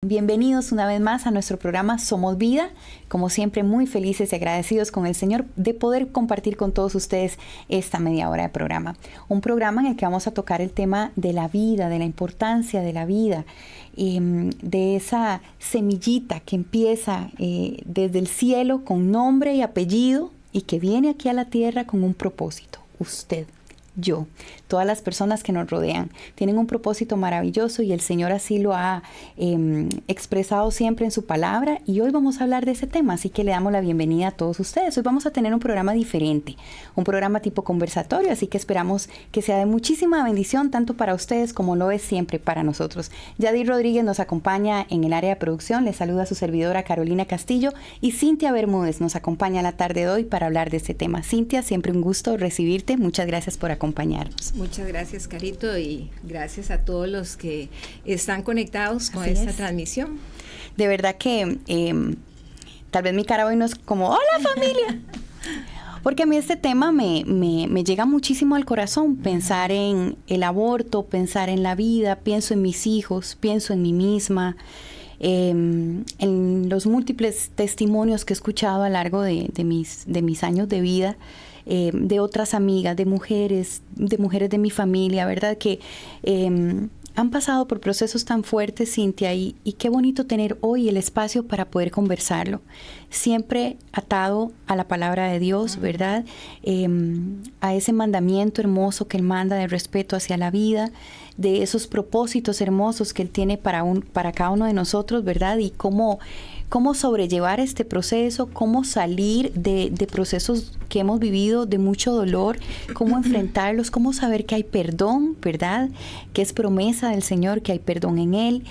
Bienvenidos una vez más a nuestro programa Somos Vida. Como siempre, muy felices y agradecidos con el Señor de poder compartir con todos ustedes esta media hora de programa. Un programa en el que vamos a tocar el tema de la vida, de la importancia de la vida, de esa semillita que empieza desde el cielo con nombre y apellido y que viene aquí a la tierra con un propósito. Usted, yo, todas las personas que nos rodean tienen un propósito maravilloso y el Señor así lo ha expresado siempre en su palabra, y hoy vamos a hablar de ese tema, así que le damos la bienvenida a todos ustedes. Hoy vamos a tener un programa diferente, un programa tipo conversatorio, así que esperamos que sea de muchísima bendición tanto para ustedes como lo es siempre para nosotros. Yadir Rodríguez nos acompaña en el área de producción, le saluda a su servidora Carolina Castillo, y Cintia Bermúdez nos acompaña la tarde de hoy para hablar de este tema. Cintia, siempre un gusto recibirte, muchas gracias por acompañarnos. Muchas gracias, Carito, y gracias a todos los que están conectados con esta transmisión. De verdad que tal vez mi cara hoy no es como ¡hola, familia! Porque a mí este tema me llega muchísimo al corazón, pensar en el aborto, pensar en la vida, pienso en mis hijos, pienso en mí misma, en los múltiples testimonios que he escuchado a lo largo de mis años de vida, de otras amigas, de mujeres de mi familia, ¿verdad? Que han pasado por procesos tan fuertes, Cintia, y qué bonito tener hoy el espacio para poder conversarlo. Siempre atado a la palabra de Dios, ¿verdad? A ese mandamiento hermoso que Él manda de respeto hacia la vida, de esos propósitos hermosos que Él tiene para cada uno de nosotros, ¿verdad? Y cómo sobrellevar este proceso, cómo salir de procesos que hemos vivido de mucho dolor, cómo enfrentarlos, cómo saber que hay perdón, ¿verdad? Que es promesa del Señor, que hay perdón en Él,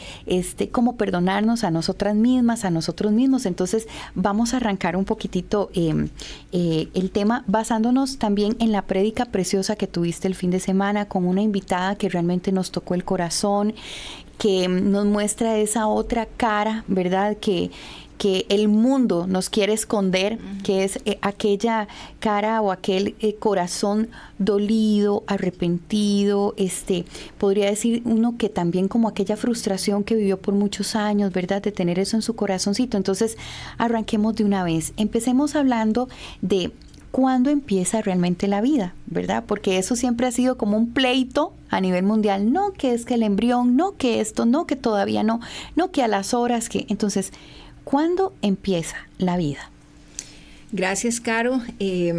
cómo perdonarnos a nosotras mismas, a nosotros mismos. Entonces vamos a arrancar un poquitito el tema basándonos también en la prédica preciosa que tuviste el fin de semana con una invitada que realmente nos tocó el corazón, que nos muestra esa otra cara, ¿verdad? Que el mundo nos quiere esconder, que es aquella cara o aquel corazón dolido, arrepentido, podría decir uno que también como aquella frustración que vivió por muchos años, ¿verdad? De tener eso en su corazoncito. Entonces, arranquemos de una vez. Empecemos hablando de cuándo empieza realmente la vida, ¿verdad? Porque eso siempre ha sido como un pleito a nivel mundial. No que es que el embrión, no que esto, no que todavía no que a las horas que... Entonces, ¿cuándo empieza la vida? Gracias, Caro. Es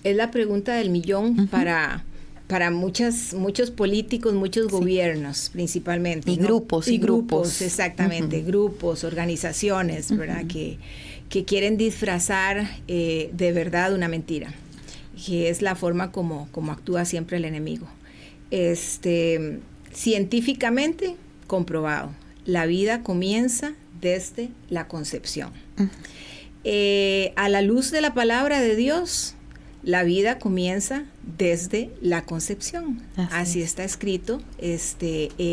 la pregunta del millón para muchos políticos, muchos gobiernos principalmente. Y ¿no? grupos. Exactamente, grupos, organizaciones, ¿verdad? Que quieren disfrazar de verdad una mentira, que es la forma como actúa siempre el enemigo. Científicamente comprobado, la vida comienza desde la concepción. A la luz de la palabra de Dios, la vida comienza desde la concepción. Así está escrito.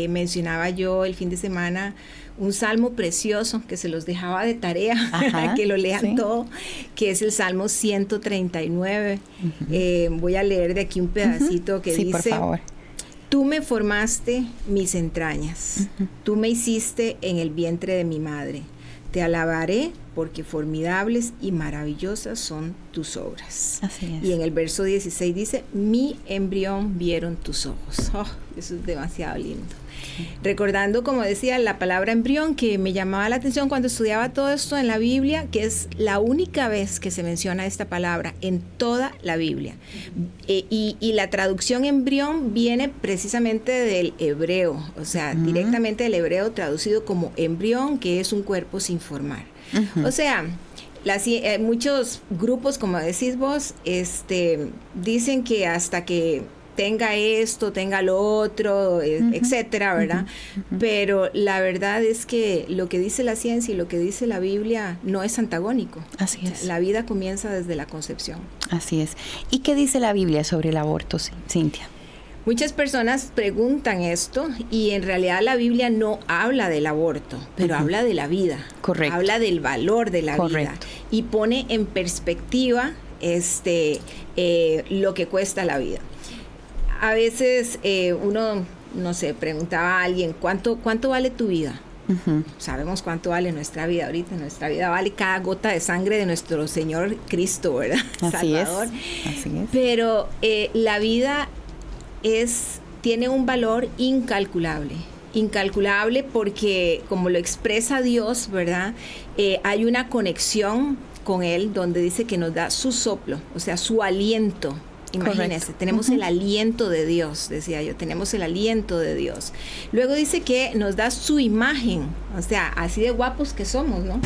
Mencionaba yo el fin de semana un salmo precioso que se los dejaba de tarea, que lo lean todo, que es el Salmo 139. Voy a leer de aquí un pedacito que dice: por favor. Tú me formaste mis entrañas, tú me hiciste en el vientre de mi madre. Te alabaré porque formidables y maravillosas son tus obras. Así es. Y en el verso 16 dice: mi embrión vieron tus ojos. Oh, eso es demasiado lindo. Recordando, como decía, la palabra embrión, que me llamaba la atención cuando estudiaba todo esto en la Biblia, que es la única vez que se menciona esta palabra en toda la Biblia. Y la traducción embrión viene precisamente del hebreo, o sea, directamente del hebreo traducido como embrión, que es un cuerpo sin formar. O sea, muchos grupos, como decís vos, dicen que hasta que tenga esto, tenga lo otro, etcétera, ¿verdad? Pero la verdad es que lo que dice la ciencia y lo que dice la Biblia no es antagónico. Así es. La vida comienza desde la concepción. Así es. ¿Y qué dice la Biblia sobre el aborto, Cintia? Muchas personas preguntan esto y en realidad la Biblia no habla del aborto, pero habla de la vida. Correcto. Habla del valor de la vida y pone en perspectiva lo que cuesta la vida. A veces uno, no sé, preguntaba a alguien, ¿cuánto vale tu vida? Sabemos cuánto vale nuestra vida ahorita. Nuestra vida vale cada gota de sangre de nuestro Señor Cristo, ¿verdad? Así Salvador. Así es. Pero la vida tiene un valor incalculable porque, como lo expresa Dios, ¿verdad? Hay una conexión con Él donde dice que nos da su soplo, o sea, su aliento. Imagínense, tenemos el aliento de Dios, decía yo, tenemos el aliento de Dios. Luego dice que nos da su imagen, o sea, así de guapos que somos, ¿no?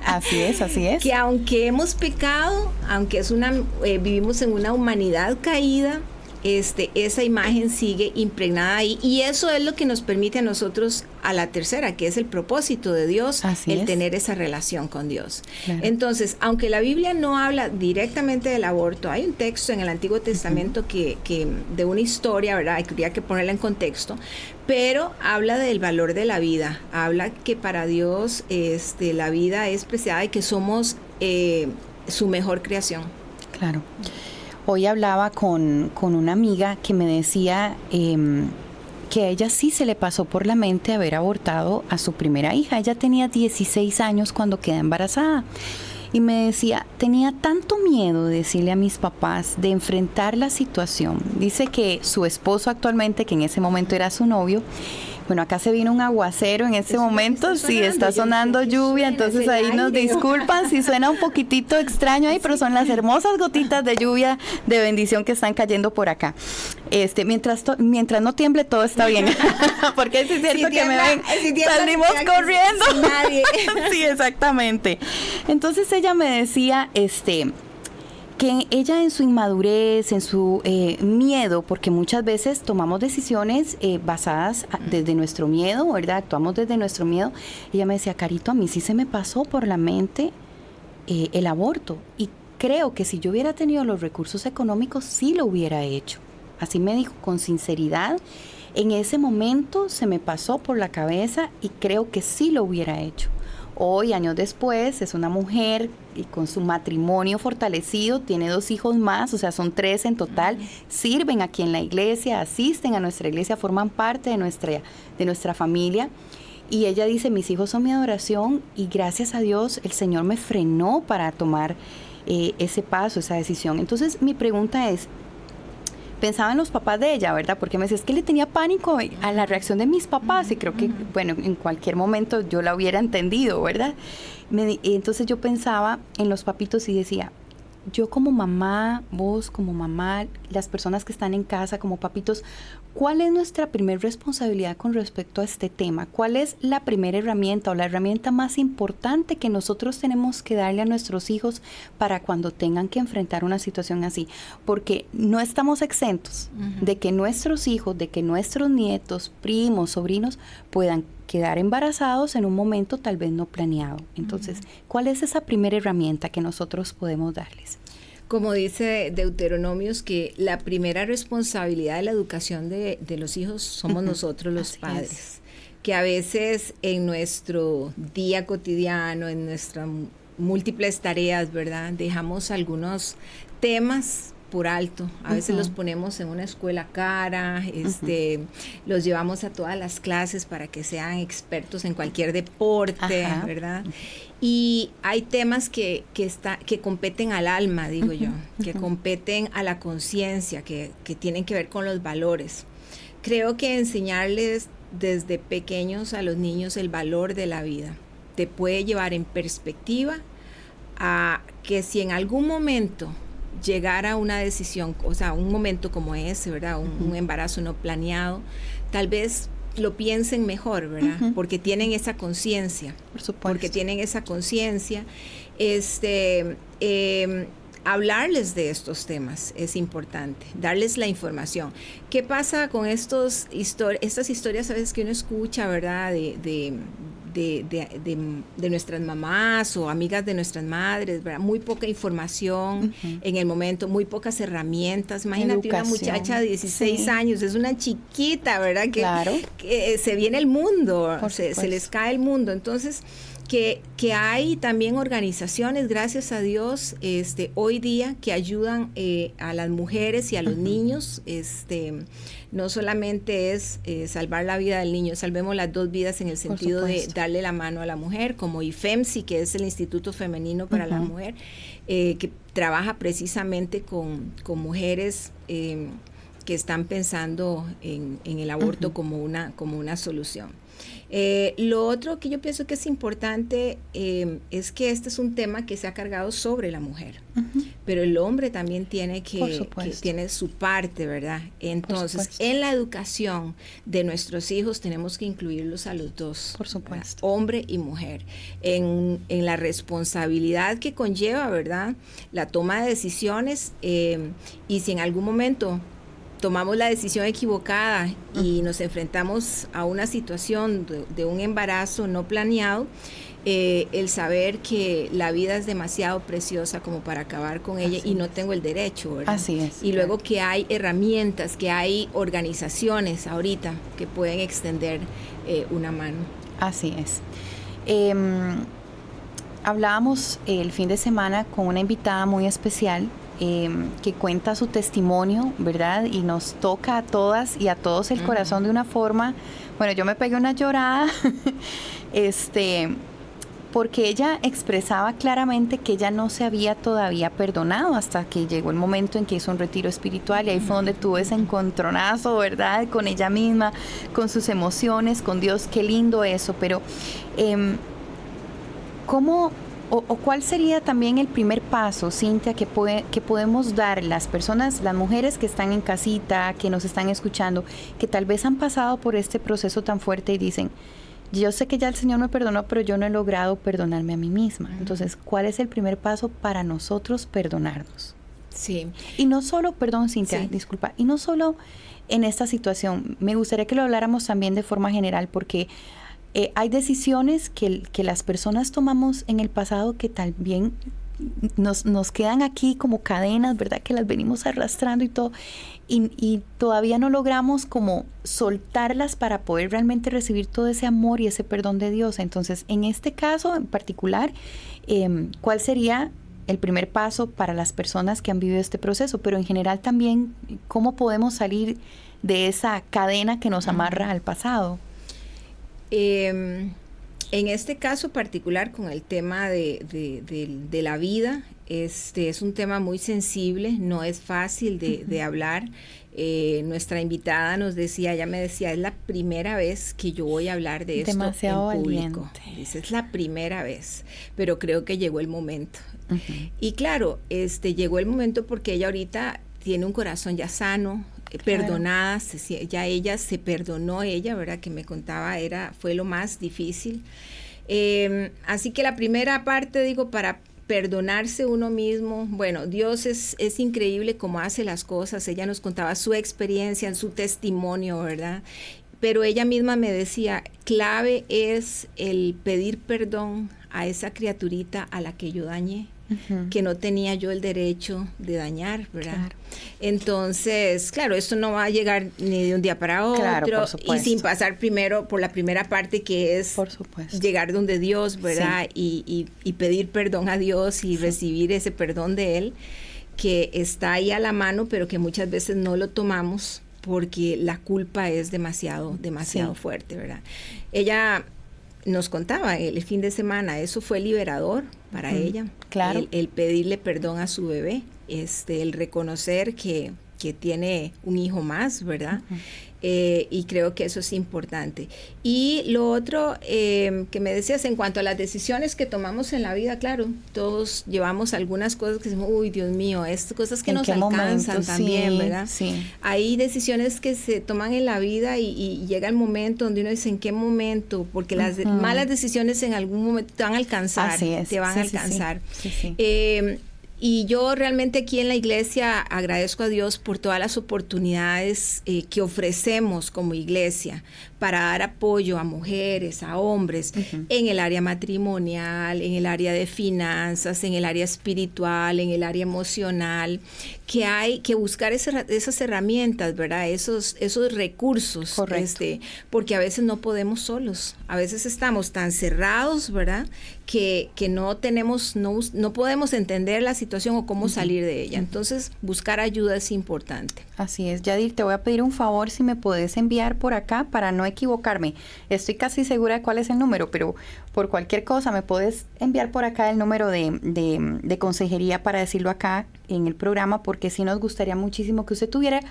Así es. Que aunque hemos pecado, aunque vivimos en una humanidad caída, esa imagen sigue impregnada ahí, y eso es lo que nos permite a nosotros a la tercera, que es el propósito de Dios, tener esa relación con Dios. Claro. Entonces, aunque la Biblia no habla directamente del aborto, hay un texto en el Antiguo Testamento que de una historia, ¿verdad? Habría que ponerla en contexto, pero habla del valor de la vida, habla que para Dios la vida es preciada y que somos su mejor creación. Claro. Hoy hablaba con una amiga que me decía que a ella sí se le pasó por la mente haber abortado a su primera hija. Ella tenía 16 años cuando quedó embarazada. Y me decía, tenía tanto miedo de decirle a mis papás, de enfrentar la situación. Dice que su esposo actualmente, que en ese momento era su novio, bueno, acá se vino un aguacero en ese momento, sí, está sonando lluvia, entonces ahí nos disculpan si suena un poquitito extraño ahí, pero son las hermosas gotitas de lluvia de bendición que están cayendo por acá. Mientras no tiemble, todo está bien, porque es cierto que me ven, salimos corriendo. Sin nadie. Sí, exactamente. Entonces ella me decía, que ella en su inmadurez, en su miedo, porque muchas veces tomamos decisiones basadas desde nuestro miedo, ¿verdad? Actuamos desde nuestro miedo. Ella me decía, Carito, a mí sí se me pasó por la mente el aborto. Y creo que si yo hubiera tenido los recursos económicos, sí lo hubiera hecho. Así me dijo con sinceridad. En ese momento se me pasó por la cabeza y creo que sí lo hubiera hecho. Hoy, años después, es una mujer y con su matrimonio fortalecido, tiene 2 hijos más, o sea, son 3 en total, sirven aquí en la iglesia, asisten a nuestra iglesia, forman parte de nuestra familia. Y ella dice, mis hijos son mi adoración y gracias a Dios el Señor me frenó para tomar ese paso, esa decisión. Entonces, mi pregunta es, pensaba en los papás de ella, ¿verdad? Porque me decía, es que le tenía pánico a la reacción de mis papás y creo que, bueno, en cualquier momento yo la hubiera entendido, ¿verdad? Entonces yo pensaba en los papitos y decía, yo como mamá, vos como mamá, las personas que están en casa como papitos, ¿cuál es nuestra primera responsabilidad con respecto a este tema? ¿Cuál es la primera herramienta o la herramienta más importante que nosotros tenemos que darle a nuestros hijos para cuando tengan que enfrentar una situación así? Porque no estamos exentos de que nuestros hijos, de que nuestros nietos, primos, sobrinos puedan quedar embarazados en un momento tal vez no planeado. Entonces, ¿cuál es esa primera herramienta que nosotros podemos darles? Como dice Deuteronomios, que la primera responsabilidad de la educación de los hijos somos nosotros los padres. Que a veces en nuestro día cotidiano, en nuestras múltiples tareas, ¿verdad? Dejamos algunos temas por alto. A veces los ponemos en una escuela cara, los llevamos a todas las clases para que sean expertos en cualquier deporte, ¿verdad? Y hay temas que competen al alma, digo yo, que competen a la conciencia, que tienen que ver con los valores. Creo que enseñarles desde pequeños a los niños el valor de la vida te puede llevar en perspectiva a que si en algún momento llegara una decisión, o sea, un momento como ese, ¿verdad? Un embarazo no planeado, tal vez lo piensen mejor, ¿verdad? Porque tienen esa conciencia. Por supuesto. Porque tienen esa conciencia. Hablarles de estos temas es importante, darles la información. ¿Qué pasa con estas historias a veces que uno escucha, ¿verdad? De nuestras mamás o amigas de nuestras madres, ¿verdad? Muy poca información en el momento, muy pocas herramientas. Imagínate una muchacha de 16 años, es una chiquita, ¿verdad? Que se viene el mundo, se les cae el mundo. Entonces, que hay también organizaciones, gracias a Dios, hoy día que ayudan a las mujeres y a los niños. No solamente es salvar la vida del niño, salvemos las dos vidas en el sentido de darle la mano a la mujer, como IFEMSI, que es el Instituto Femenino para la Mujer, que trabaja precisamente con mujeres que están pensando en el aborto como una solución. Lo otro que yo pienso que es importante es que este es un tema que se ha cargado sobre la mujer, pero el hombre también tiene que tiene su parte, ¿verdad? Entonces, en la educación de nuestros hijos tenemos que incluirlos a los dos, por supuesto, hombre y mujer, en la responsabilidad que conlleva, ¿verdad? La toma de decisiones, y si en algún momento tomamos la decisión equivocada y nos enfrentamos a una situación de un embarazo no planeado, el saber que la vida es demasiado preciosa como para acabar con ella y no tengo el derecho, ¿verdad? Así es. Y luego que hay herramientas, que hay organizaciones ahorita que pueden extender una mano. Así es. Hablábamos el fin de semana con una invitada muy especial, que cuenta su testimonio, ¿verdad? Y nos toca a todas y a todos el corazón de una forma. Bueno, yo me pegué una llorada, porque ella expresaba claramente que ella no se había todavía perdonado hasta que llegó el momento en que hizo un retiro espiritual, y ahí fue donde tuvo ese encontronazo, ¿verdad? Con ella misma, con sus emociones, con Dios. Qué lindo eso, pero ¿cómo o cuál sería también el primer paso, Cintia, que podemos dar las personas, las mujeres que están en casita, que nos están escuchando, que tal vez han pasado por este proceso tan fuerte y dicen, yo sé que ya el Señor me perdonó, pero yo no he logrado perdonarme a mí misma? Entonces, ¿cuál es el primer paso para nosotros perdonarnos? Sí. Y no solo, perdón, Cintia, disculpa, y no solo en esta situación, me gustaría que lo habláramos también de forma general, porque hay decisiones que las personas tomamos en el pasado que también nos quedan aquí como cadenas, ¿verdad? Que las venimos arrastrando y todo, y todavía no logramos como soltarlas para poder realmente recibir todo ese amor y ese perdón de Dios. Entonces, en este caso en particular, ¿cuál sería el primer paso para las personas que han vivido este proceso? Pero en general también, ¿cómo podemos salir de esa cadena que nos amarra al pasado? En este caso particular, con el tema de la vida, es un tema muy sensible, no es fácil de hablar. Nuestra invitada nos decía, ella me decía, es la primera vez que yo voy a hablar de esto demasiado en público. valiente. Dice, es la primera vez, pero creo que llegó el momento. Y claro, llegó el momento porque ella ahorita tiene un corazón ya sano, perdonada, ya ella se perdonó, ¿verdad? Que me contaba, fue lo más difícil. Así que la primera parte, digo, para perdonarse uno mismo, bueno, Dios es increíble cómo hace las cosas. Ella nos contaba su experiencia, su testimonio, ¿verdad? Pero ella misma me decía, clave es el pedir perdón a esa criaturita a la que yo dañé, que no tenía yo el derecho de dañar, ¿verdad? Claro. Entonces, claro, esto no va a llegar ni de un día para otro, claro, y sin pasar primero por la primera parte, que es llegar donde Dios, ¿verdad? Sí. Y pedir perdón a Dios y recibir ese perdón de Él, que está ahí a la mano, pero que muchas veces no lo tomamos porque la culpa es demasiado fuerte, ¿verdad? Ella nos contaba el fin de semana, eso fue liberador para ella, claro. el pedirle perdón a su bebé, el reconocer que tiene un hijo más, ¿verdad? Y creo que eso es importante. Y lo otro que me decías en cuanto a las decisiones que tomamos en la vida, claro, todos llevamos algunas cosas que decimos, uy, Dios mío, estas cosas que nos alcanzan también, ¿verdad? Sí. Hay decisiones que se toman en la vida y llega el momento donde uno dice, ¿en qué momento? Porque las malas decisiones en algún momento te van a alcanzar, así es. te van a alcanzar. Sí. Y yo realmente aquí en la iglesia agradezco a Dios por todas las oportunidades que ofrecemos como iglesia para dar apoyo a mujeres, a hombres, en el área matrimonial, en el área de finanzas, en el área espiritual, en el área emocional, que hay que buscar esas herramientas, ¿verdad? Esos recursos, porque a veces no podemos solos, a veces estamos tan cerrados, ¿verdad? Que no podemos entender la situación o cómo salir de ella. Entonces, buscar ayuda es importante. Así es. Yadir, te voy a pedir un favor si me puedes enviar por acá para no equivocarme. Estoy casi segura de cuál es el número, pero por cualquier cosa me puedes enviar por acá el número de consejería para decirlo acá en el programa, porque sí nos gustaría muchísimo que usted tuviera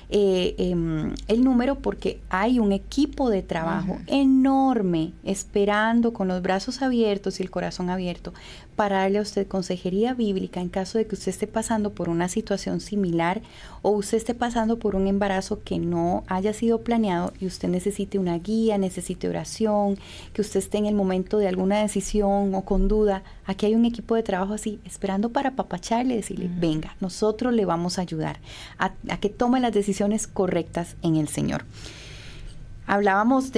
el número, porque hay un equipo de trabajo enorme esperando con los brazos abiertos y el corazón abierto para darle a usted consejería bíblica en caso de que usted esté pasando por una situación similar o usted esté pasando por un embarazo que no haya sido planeado y usted necesite una guía, necesite oración, que usted esté en el momento de alguna decisión o con duda. Aquí hay un equipo de trabajo así, esperando para apapacharle y decirle, venga, nosotros le vamos a ayudar a que tome las decisiones correctas en el Señor. Hablábamos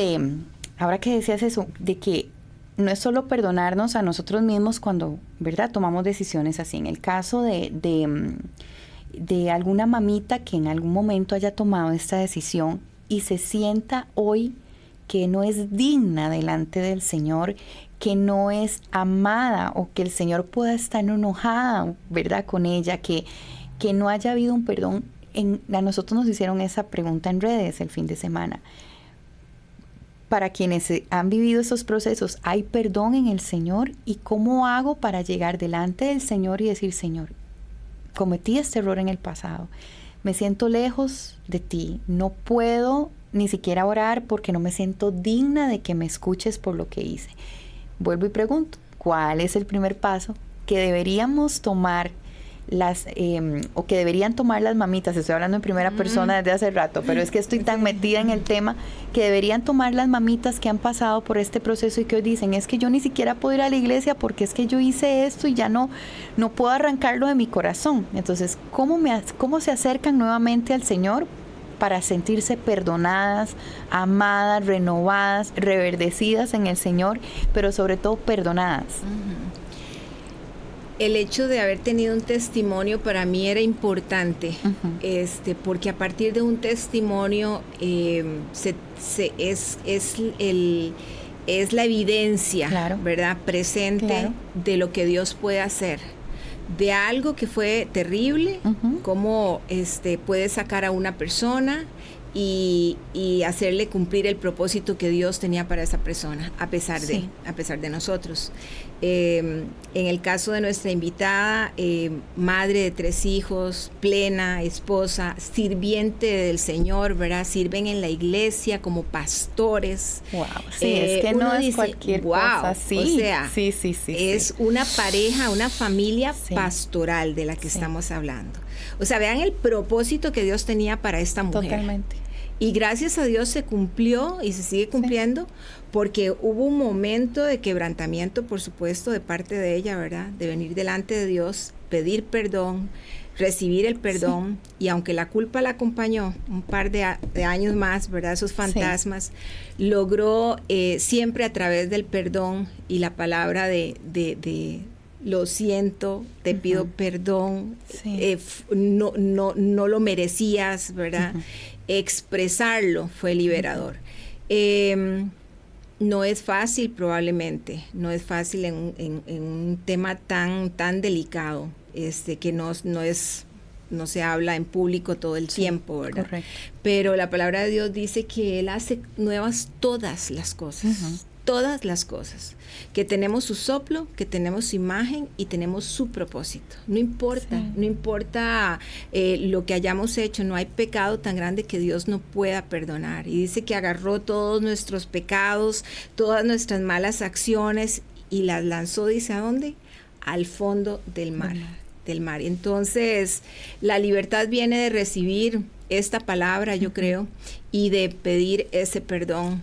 ahora que decías eso, de que no es solo perdonarnos a nosotros mismos cuando, ¿verdad?, tomamos decisiones así. En el caso de alguna mamita que en algún momento haya tomado esta decisión y se sienta hoy que no es digna delante del Señor, que no es amada o que el Señor pueda estar enojada, ¿verdad?, con ella, que no haya habido un perdón. A nosotros nos hicieron esa pregunta en redes el fin de semana. Para quienes han vivido esos procesos, ¿hay perdón en el Señor? ¿Y cómo hago para llegar delante del Señor y decir, Señor, cometí este error en el pasado, me siento lejos de ti, no puedo ni siquiera orar porque no me siento digna de que me escuches por lo que hice? Vuelvo y pregunto, ¿cuál es el primer paso que deberíamos tomar o que deberían tomar las mamitas? Estoy hablando en primera persona desde hace rato, pero es que estoy tan metida en el tema, que deberían tomar las mamitas que han pasado por este proceso y que hoy dicen, es que yo ni siquiera puedo ir a la iglesia porque es que yo hice esto y ya no puedo arrancarlo de mi corazón. Entonces, ¿cómo se acercan nuevamente al Señor para sentirse perdonadas, amadas, renovadas, reverdecidas en el Señor, pero sobre todo perdonadas? El hecho de haber tenido un testimonio para mí era importante, porque a partir de un testimonio es la evidencia, claro, ¿verdad?, presente, claro, de lo que Dios puede hacer, de algo que fue terrible, cómo puede sacar a una persona y hacerle cumplir el propósito que Dios tenía para esa persona, a pesar de nosotros. En el caso de nuestra invitada, madre de 3 hijos, plena, esposa, sirviente del Señor, ¿verdad? Sirven en la iglesia como pastores. Wow, sí, es que no es cualquier cosa, sí. O sea, es una pareja, una familia pastoral de la que estamos hablando. O sea, vean el propósito que Dios tenía para esta mujer. Totalmente. Y gracias a Dios se cumplió y se sigue cumpliendo, porque hubo un momento de quebrantamiento, por supuesto, de parte de ella, ¿verdad? De venir delante de Dios, pedir perdón, recibir el perdón, y aunque la culpa la acompañó un par de años más, ¿verdad?, esos fantasmas, logró siempre a través del perdón y la palabra de lo siento, te pido perdón, no lo merecías, ¿verdad? Expresarlo fue liberador. No es fácil, probablemente, no es fácil en un tema tan delicado, que no se habla en público todo el tiempo, ¿verdad? Correcto. Pero la palabra de Dios dice que Él hace nuevas todas las cosas. Todas las cosas, que tenemos su soplo, que tenemos su imagen y tenemos su propósito. No importa, no importa lo que hayamos hecho, no hay pecado tan grande que Dios no pueda perdonar. Y dice que agarró todos nuestros pecados, todas nuestras malas acciones y las lanzó, dice, ¿a dónde? Al fondo del mar. Entonces, la libertad viene de recibir esta palabra, yo creo, y de pedir ese perdón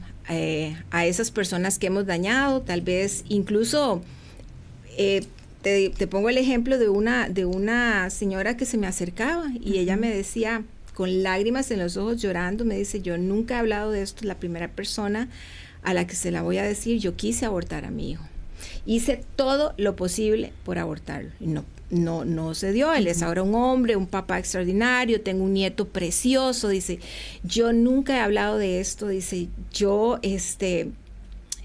a esas personas que hemos dañado. Tal vez incluso te pongo el ejemplo de una señora que se me acercaba y ella me decía, con lágrimas en los ojos, llorando, me dice, yo nunca he hablado de esto, es la primera persona a la que se la voy a decir, yo quise abortar a mi hijo. Hice todo lo posible por abortarlo. Y no se dio. Él es ahora un hombre, un papá extraordinario, tengo un nieto precioso. Dice, yo nunca he hablado de esto. Dice, yo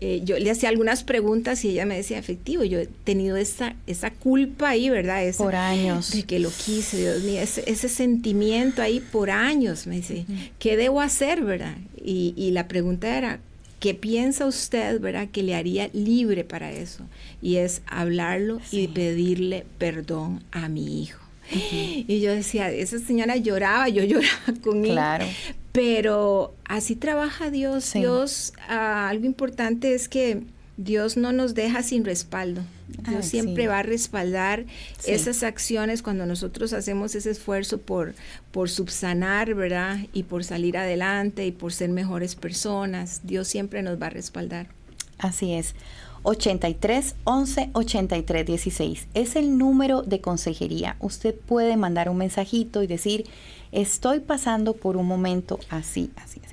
le hacía algunas preguntas y ella me decía, efectivo, yo he tenido esa culpa ahí, ¿verdad? Por años. De que lo quise, Dios mío, ese sentimiento ahí por años. Me dice, ¿qué debo hacer, verdad? Y la pregunta era, ¿qué piensa usted, verdad, que le haría libre para eso? Y es hablarlo y pedirle perdón a mi hijo. Y yo decía, esa señora lloraba, yo lloraba con claro. él. Pero así trabaja Dios. Sí. Dios, algo importante es que Dios no nos deja sin respaldo. Dios siempre va a respaldar esas acciones cuando nosotros hacemos ese esfuerzo por subsanar, ¿verdad? Y por salir adelante y por ser mejores personas. Dios siempre nos va a respaldar. Así es. 83 11 83 16 es el número de consejería. Usted puede mandar un mensajito y decir, estoy pasando por un momento así.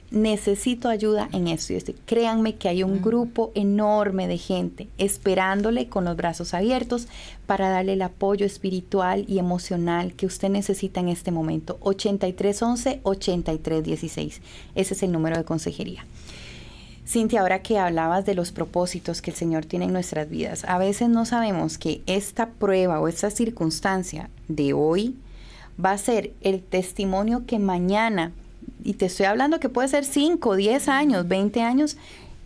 Necesito ayuda en esto y esto. Créanme que hay un grupo enorme de gente esperándole con los brazos abiertos para darle el apoyo espiritual y emocional que usted necesita en este momento. 83 11 83 16. Ese es el número de consejería. Cintia, ahora que hablabas de los propósitos que el Señor tiene en nuestras vidas, a veces no sabemos que esta prueba o esta circunstancia de hoy va a ser el testimonio que mañana, y te estoy hablando que puede ser 5, 10 años, 20 años,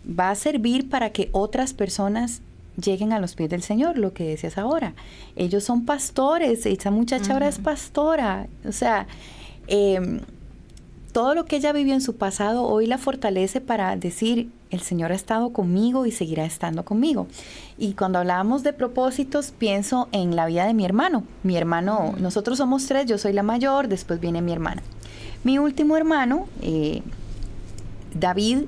va a servir para que otras personas lleguen a los pies del Señor, lo que decías ahora. Ellos son pastores, esa muchacha ahora es pastora, o sea, todo lo que ella vivió en su pasado hoy la fortalece para decir, el Señor ha estado conmigo y seguirá estando conmigo. Y cuando hablábamos de propósitos, pienso en la vida de mi hermano. Mi hermano, nosotros somos 3, yo soy la mayor, después viene mi hermana. Mi último hermano, David,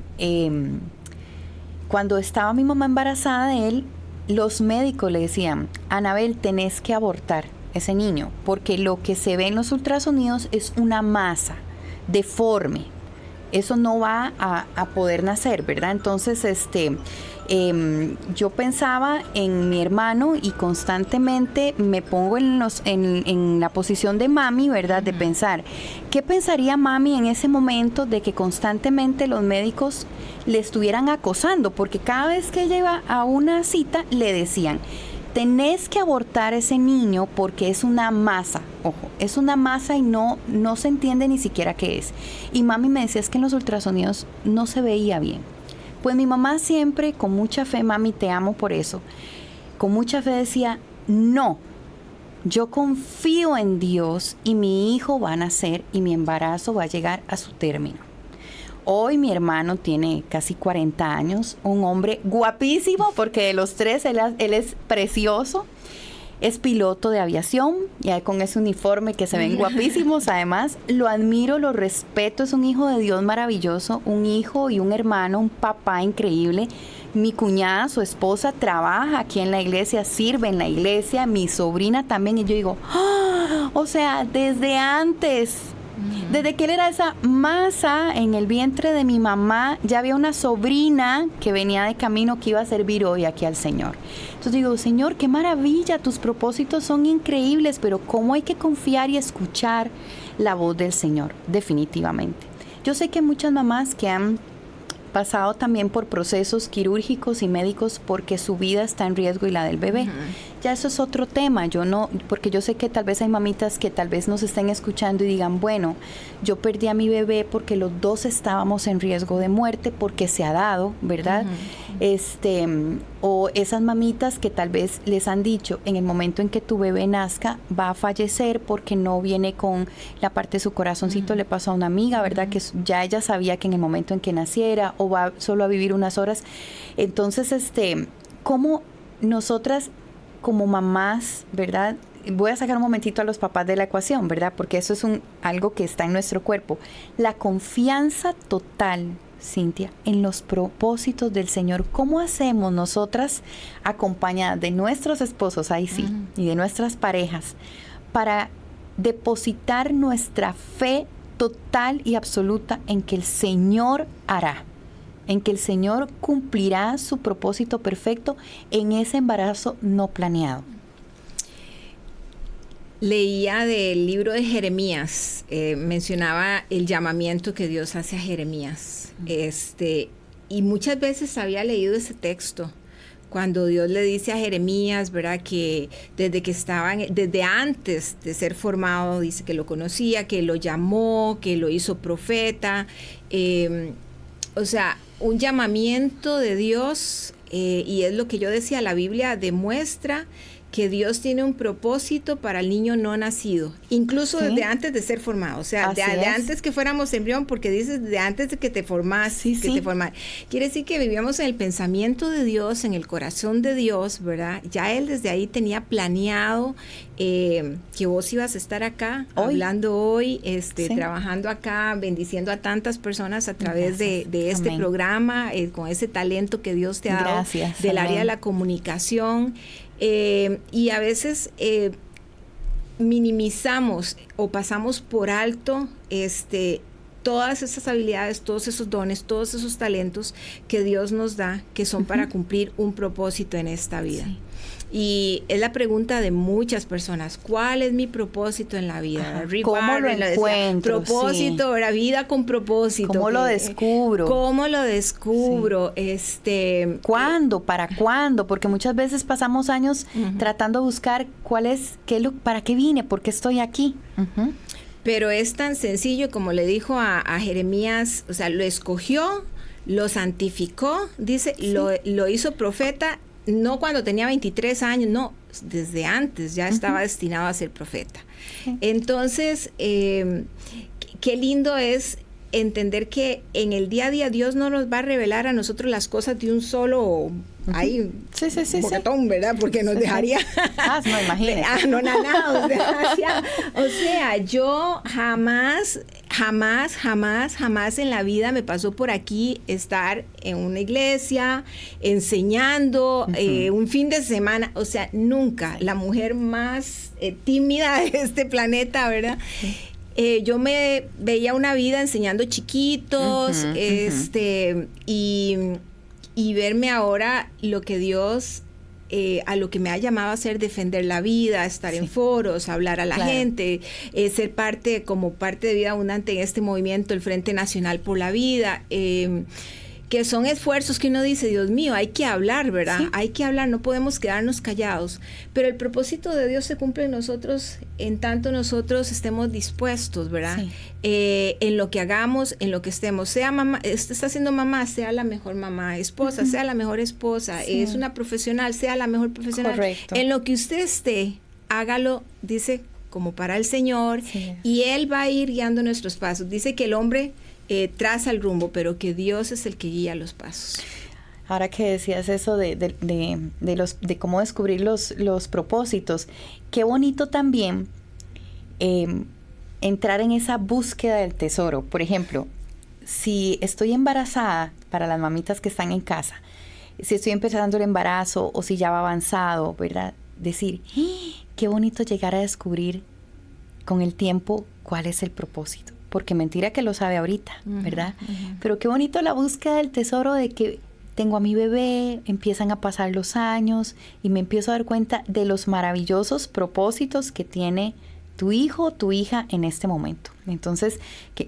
cuando estaba mi mamá embarazada de él, los médicos le decían, Anabel, tenés que abortar ese niño, porque lo que se ve en los ultrasonidos es una masa deforme, eso no va a poder nacer, ¿verdad? Entonces, yo pensaba en mi hermano y constantemente me pongo en la posición de mami, ¿verdad? De pensar, ¿qué pensaría mami en ese momento de que constantemente los médicos le estuvieran acosando? Porque cada vez que ella iba a una cita le decían, tenés que abortar ese niño porque es una masa, ojo, es una masa y no se entiende ni siquiera qué es. Y mami me decía, es que en los ultrasonidos no se veía bien. Pues mi mamá siempre, con mucha fe, mami, te amo por eso, con mucha fe decía, no, yo confío en Dios y mi hijo va a nacer y mi embarazo va a llegar a su término. Hoy mi hermano tiene casi 40 años, un hombre guapísimo, porque de los 3 él es precioso, es piloto de aviación, ya con ese uniforme que se ven guapísimos, además lo admiro, lo respeto, es un hijo de Dios maravilloso, un hijo y un hermano, un papá increíble. Mi cuñada, su esposa, trabaja aquí en la iglesia, sirve en la iglesia, mi sobrina también, y yo digo, ¡oh! O sea, desde antes... Desde que él era esa masa en el vientre de mi mamá, ya había una sobrina que venía de camino que iba a servir hoy aquí al Señor. Entonces digo, Señor, qué maravilla, tus propósitos son increíbles, pero cómo hay que confiar y escuchar la voz del Señor, definitivamente. Yo sé que hay muchas mamás que han pasado también por procesos quirúrgicos y médicos porque su vida está en riesgo y la del bebé. Ya eso es otro tema, porque yo sé que tal vez hay mamitas que tal vez nos estén escuchando y digan, bueno, yo perdí a mi bebé porque los dos estábamos en riesgo de muerte porque se ha dado, ¿verdad? O esas mamitas que tal vez les han dicho, en el momento en que tu bebé nazca, va a fallecer porque no viene con la parte de su corazoncito, le pasó a una amiga, ¿verdad? Que ya ella sabía que en el momento en que naciera o va solo a vivir unas horas. Entonces, ¿cómo nosotras como mamás, ¿verdad? Voy a sacar un momentito a los papás de la ecuación, ¿verdad? Porque eso es algo que está en nuestro cuerpo. La confianza total, Cintia, en los propósitos del Señor. ¿Cómo hacemos nosotras, acompañadas de nuestros esposos, ahí sí, y de nuestras parejas, para depositar nuestra fe total y absoluta en que el Señor hará, en que el Señor cumplirá su propósito perfecto en ese embarazo no planeado. Leía del libro de Jeremías, mencionaba el llamamiento que Dios hace a Jeremías. Y muchas veces había leído ese texto, cuando Dios le dice a Jeremías, ¿verdad? Que desde antes de ser formado, dice que lo conocía, que lo llamó, que lo hizo profeta. O sea, un llamamiento de Dios, y es lo que yo decía, la Biblia demuestra que Dios tiene un propósito para el niño no nacido, incluso desde antes de ser formado, o sea, de antes que fuéramos embrión, porque dices de antes de que te formás, te formás. Quiere decir que vivíamos en el pensamiento de Dios, en el corazón de Dios, ¿verdad? Ya Él desde ahí tenía planeado que vos ibas a estar acá, hablando hoy, trabajando acá, bendiciendo a tantas personas a través de este programa, con ese talento que Dios te ha dado del área de la comunicación. Y a veces minimizamos o pasamos por alto todas esas habilidades, todos esos dones, todos esos talentos que Dios nos da, que son para cumplir un propósito en esta vida. Sí. Y es la pregunta de muchas personas: ¿cuál es mi propósito en la vida? ¿Cómo lo encuentro? Propósito, sí. Vida con propósito. ¿Cómo lo descubro? ¿Cómo lo descubro? Sí. ¿Cuándo? ¿Para cuándo? Porque muchas veces pasamos años tratando de buscar para qué vine, por qué estoy aquí. Pero es tan sencillo como le dijo a Jeremías, o sea, lo escogió, lo santificó, dice, lo hizo profeta. No cuando tenía 23 años, no, desde antes ya estaba destinado a ser profeta. Entonces, qué lindo es entender que en el día a día Dios no nos va a revelar a nosotros las cosas de un solo bocatón, ¿verdad? Porque nos dejaría... no, imagínate. O sea, yo jamás en la vida me pasó por aquí estar en una iglesia, enseñando, un fin de semana, o sea, nunca. La mujer más tímida de este planeta, ¿verdad? Yo me veía una vida enseñando chiquitos, y verme ahora lo que Dios, a lo que me ha llamado a hacer, defender la vida, estar en foros, hablar a la gente, ser parte de Vida Abundante en este movimiento, el Frente Nacional por la Vida, que son esfuerzos que uno dice, Dios mío, hay que hablar, ¿verdad? Sí. Hay que hablar, no podemos quedarnos callados. Pero el propósito de Dios se cumple en nosotros, en tanto nosotros estemos dispuestos, ¿verdad? Sí. En lo que hagamos, en lo que estemos. Sea mamá, está siendo mamá, sea la mejor mamá, esposa, sea la mejor esposa, es una profesional, sea la mejor profesional. Correcto. En lo que usted esté, hágalo, dice, como para el Señor, y Él va a ir guiando nuestros pasos. Dice que el hombre traza el rumbo, pero que Dios es el que guía los pasos. Ahora que decías eso de cómo descubrir los propósitos, qué bonito también entrar en esa búsqueda del tesoro. Por ejemplo, si estoy embarazada, para las mamitas que están en casa, si estoy empezando el embarazo o si ya va avanzado, ¿verdad? Decir, qué bonito llegar a descubrir con el tiempo cuál es el propósito. Porque mentira que lo sabe ahorita, ¿verdad? Pero qué bonito la búsqueda del tesoro de que tengo a mi bebé, empiezan a pasar los años y me empiezo a dar cuenta de los maravillosos propósitos que tiene tu hijo o tu hija en este momento. Entonces,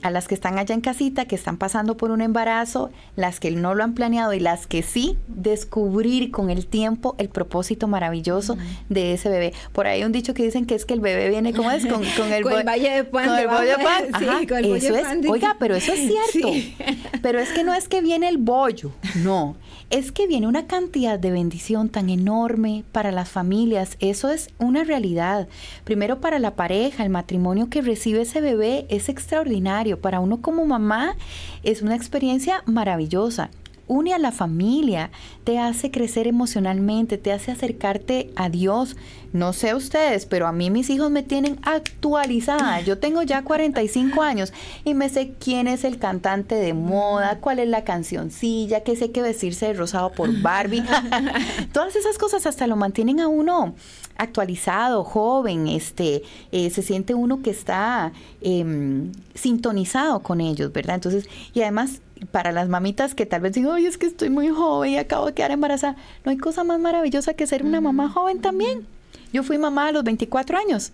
a las que están allá en casita, que están pasando por un embarazo, las que no lo han planeado y las que sí, descubrir con el tiempo el propósito maravilloso de ese bebé. Por ahí hay un dicho que dicen que es que el bebé viene, ¿cómo es? Con el valle de pan. Con el bollo de pan. Sí, con el bollo de pan. Oiga, pero eso es cierto. Sí. Pero es que no es que viene el bollo, no. Es que viene una cantidad de bendición tan enorme para las familias. Eso es una realidad. Primero para la pareja, el matrimonio que recibe ese bebé es extraordinario. Para uno como mamá es una experiencia maravillosa. Une a la familia, te hace crecer emocionalmente, te hace acercarte a Dios No sé ustedes, pero a mí mis hijos me tienen actualizada. Yo tengo ya 45 años y me sé quién es el cantante de moda, cuál es la cancioncilla, que sé que vestirse de rosado por Barbie. Todas esas cosas hasta lo mantienen a uno actualizado, joven, se siente uno que está sintonizado con ellos, ¿verdad? Entonces, y además, para las mamitas que tal vez digan, oye, es que estoy muy joven y acabo de quedar embarazada, no hay cosa más maravillosa que ser una mamá joven también. Yo fui mamá a los 24 años.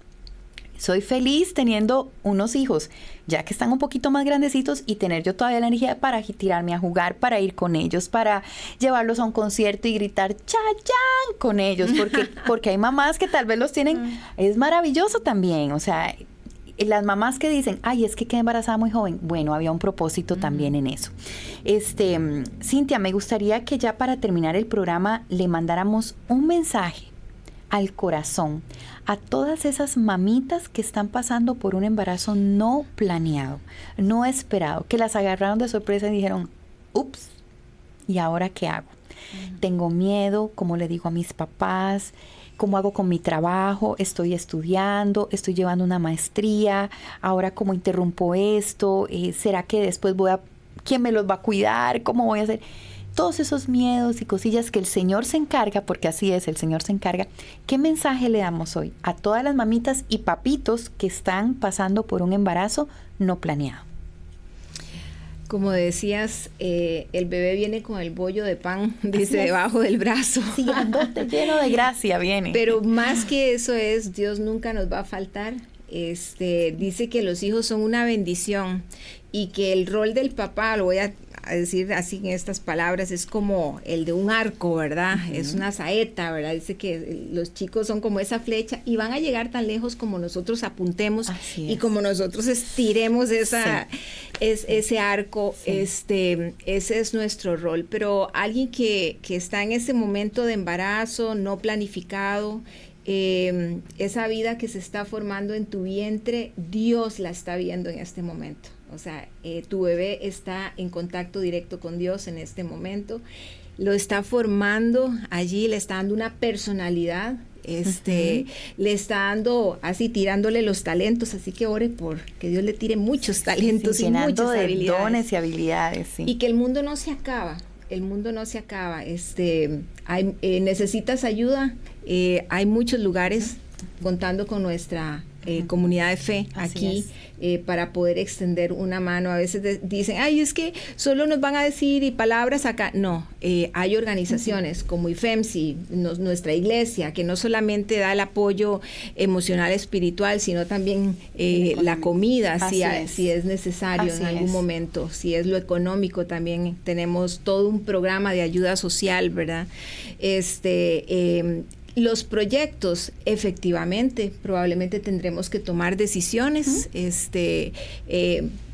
Soy feliz teniendo unos hijos, ya que están un poquito más grandecitos, y tener yo todavía la energía para tirarme a jugar, para ir con ellos, para llevarlos a un concierto y gritar ¡Chayán! Con ellos, porque hay mamás que tal vez los tienen, es maravilloso también, o sea, las mamás que dicen, ay, es que quedé embarazada muy joven, bueno, había un propósito también en eso. Cintia, me gustaría que ya para terminar el programa le mandáramos un mensaje al corazón a todas esas mamitas que están pasando por un embarazo no planeado, no esperado, que las agarraron de sorpresa y dijeron, ups, ¿y ahora qué hago? Tengo miedo, ¿cómo le digo a mis papás? ¿Cómo hago con mi trabajo? Estoy estudiando, estoy llevando una maestría, ahora ¿cómo interrumpo esto? ¿Será que después quién me los va a cuidar? ¿Cómo voy a hacer? Todos esos miedos y cosillas que el Señor se encarga, porque así es, el Señor se encarga. ¿Qué mensaje le damos hoy a todas las mamitas y papitos que están pasando por un embarazo no planeado? Como decías, el bebé viene con el bollo de pan, dice, debajo del brazo. Sí, grandote, lleno de gracia viene. Pero más que eso es, Dios nunca nos va a faltar. Dice que los hijos son una bendición y que el rol del papá, lo voy a decir así en estas palabras, es como el de un arco, ¿verdad? Uh-huh. Es una saeta, ¿verdad? Dice que los chicos son como esa flecha y van a llegar tan lejos como nosotros apuntemos y como nosotros estiremos ese arco, ese es nuestro rol. Pero alguien que está en ese momento de embarazo no planificado, esa vida que se está formando en tu vientre, Dios la está viendo en este momento. O sea, tu bebé está en contacto directo con Dios en este momento, lo está formando allí, le está dando una personalidad, le está dando, así tirándole los talentos, así que ore por que Dios le tire muchos talentos y muchas habilidades. Dones y habilidades, sí. Y que el mundo no se acaba. Necesitas ayuda, hay muchos lugares contando con nuestra comunidad de fe aquí para poder extender una mano. A veces dicen, ay, es que solo nos van a decir y palabras acá. No, hay organizaciones como IFEMSI, nuestra iglesia, que no solamente da el apoyo emocional, espiritual, sino también la comida, si es necesario en algún momento, si es lo económico, también tenemos todo un programa de ayuda social, ¿verdad? Los proyectos, efectivamente, probablemente tendremos que tomar decisiones,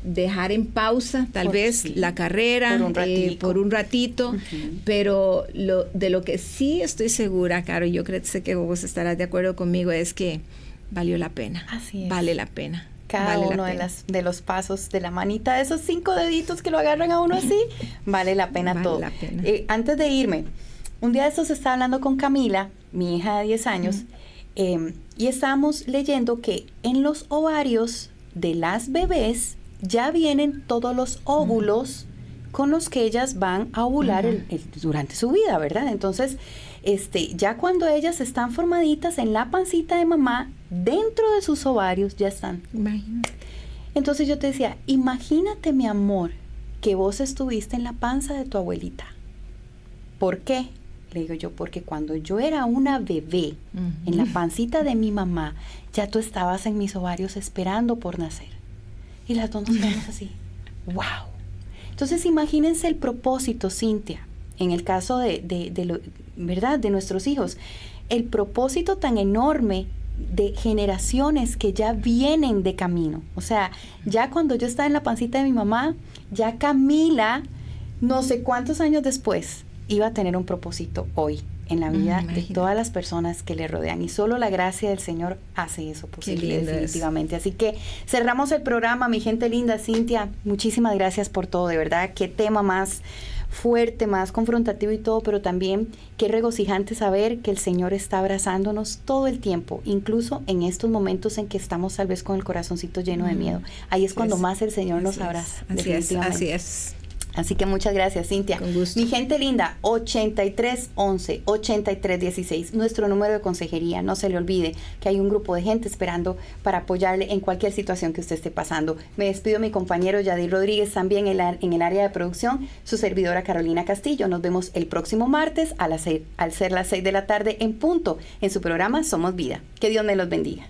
dejar en pausa tal vez la carrera por un ratito, pero de lo que sí estoy segura, Caro, y yo sé que vos estarás de acuerdo conmigo, es que valió la pena. Así es. Vale la pena. Cada uno de los pasos de la manita, de esos 5 deditos que lo agarran a uno así, vale la pena todo. La pena. Antes de irme, un día de estos estaba hablando con Camila, mi hija de 10 años, y estábamos leyendo que en los ovarios de las bebés ya vienen todos los óvulos con los que ellas van a ovular durante su vida, ¿verdad? Entonces, ya cuando ellas están formaditas en la pancita de mamá, dentro de sus ovarios ya están. Imagínate. Entonces yo te decía, imagínate, mi amor, que vos estuviste en la panza de tu abuelita. ¿Por qué? Le digo yo, porque cuando yo era una bebé, en la pancita de mi mamá, ya tú estabas en mis ovarios esperando por nacer. Y las dos nos quedamos así. ¡Wow! Entonces, imagínense el propósito, Cintia, en el caso ¿verdad?, de nuestros hijos. El propósito tan enorme de generaciones que ya vienen de camino. O sea, ya cuando yo estaba en la pancita de mi mamá, ya Camila, no sé cuántos años después, iba a tener un propósito hoy en la vida de todas las personas que le rodean, y solo la gracia del Señor hace eso posible, definitivamente. Así que cerramos el programa, mi gente linda. Cintia, muchísimas gracias por todo, de verdad, qué tema más fuerte, más confrontativo y todo, pero también qué regocijante saber que el Señor está abrazándonos todo el tiempo, incluso en estos momentos en que estamos tal vez con el corazoncito lleno de miedo. Ahí es cuando más el Señor nos abraza. Así es. Así que muchas gracias, Cintia. Con gusto. Mi gente linda, 8311-8316, nuestro número de consejería. No se le olvide que hay un grupo de gente esperando para apoyarle en cualquier situación que usted esté pasando. Me despido mi compañero Yadir Rodríguez, también en el área de producción, su servidora Carolina Castillo. Nos vemos el próximo martes al ser las 6 de la tarde en punto en su programa Somos Vida. Que Dios me los bendiga.